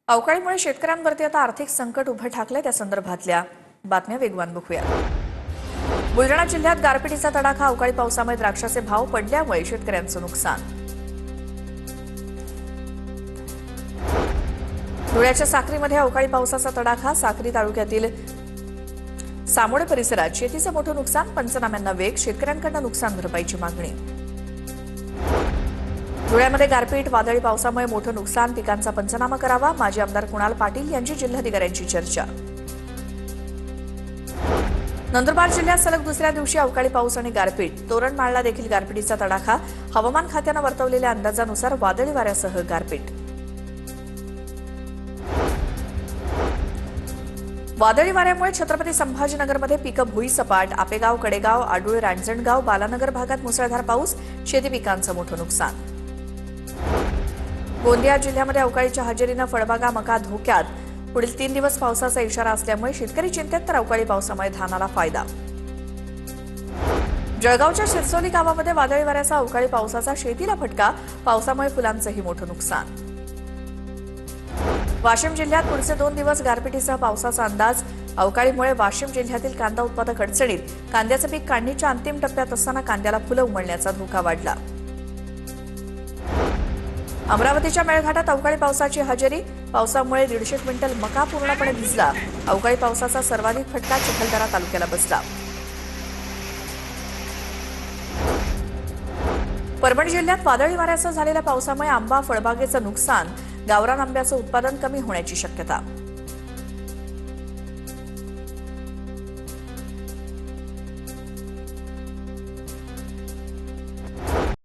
अवकाळीमुळे शेतकऱ्यांवरती आता आर्थिक संकट उभं ठाकले त्या संदर्भातल्या बातम्या वेगवान बघूया। बुलढाणा जिल्ह्यात गारपिटीचा तडाखा, अवकाळी पावसामुळे द्राक्षाचे भाव पडल्यामुळे शेतकऱ्यांचं नुकसान। धुळ्याच्या साक्रीमध्ये अवकाळी पावसाचा तडाखा, साक्री तालुक्यातील सामोडे परिसरात शेतीचं मोठं नुकसान, पंचनाम्यांना वेग, शेतकऱ्यांकडून नुकसान भरपाईची मागणी। धुळ्यामध्ये गारपीट, वादळी पावसामुळे मोठं नुकसान, पिकांचा पंचनामा करावा, माजी आमदार कुणाल पाटील यांची जिल्हाधिकाऱ्यांची चर्चा। नंदुरबार जिल्ह्यात सलग दुसऱ्या दिवशी अवकाळी पाऊस आणि गारपीट, तोरणमाळला देखील गारपिटीचा तडाखा, हवामान खात्यानं वर्तवलेल्या अंदाजानुसार वादळी वाऱ्यासह गारपीट। वादळी वाऱ्यामुळे छत्रपती संभाजीनगरमध्ये पिकं भुईसपाट, आपेगाव, कडेगाव, आडूळ, रांजणगाव, बालानगर भागात मुसळधार पाऊस, शेती पिकांचं मोठं नुकसान। गोंदिया जिल्ह्यामध्ये अवकाळीच्या हजेरीनं फळबागा, मका धोक्यात, पुढील 3 दिवस पावसाचा इशारा असल्यामुळे शेतकरी चिंतेत, तर अवकाळी पावसामुळे धानाला फायदा। जळगावच्या शिरसोली गावामध्ये वादळी वाऱ्याचा, अवकाळी पावसाचा शेतीला फटका, पावसामुळे फुलांचंही मोठं नुकसान। वाशिम जिल्ह्यात पुढचे 2 दिवस गारपिटीसह पावसाचा अंदाज, अवकाळीमुळे वाशिम जिल्ह्यातील कांदा उत्पादक अडचणीत, कांद्याचं पीक काढणीच्या अंतिम टप्प्यात असताना कांद्याला फुलं उमलण्याचा धोका वाढला। अमरावतीच्या मेळघाटात अवकाळी पावसाची हजेरी, पावसामुळे 150 क्विंटल मका पूर्णपणे भिजला, अवकाळी पावसाचा सर्वाधिक फटका चिखलदरा तालुक्याला बसला। परभणी जिल्ह्यात वादळी वाऱ्यासह झालेल्या पावसामुळे आंबा फळबागेचं नुकसान, गावरान आंब्याचं उत्पादन कमी होण्याची शक्यता।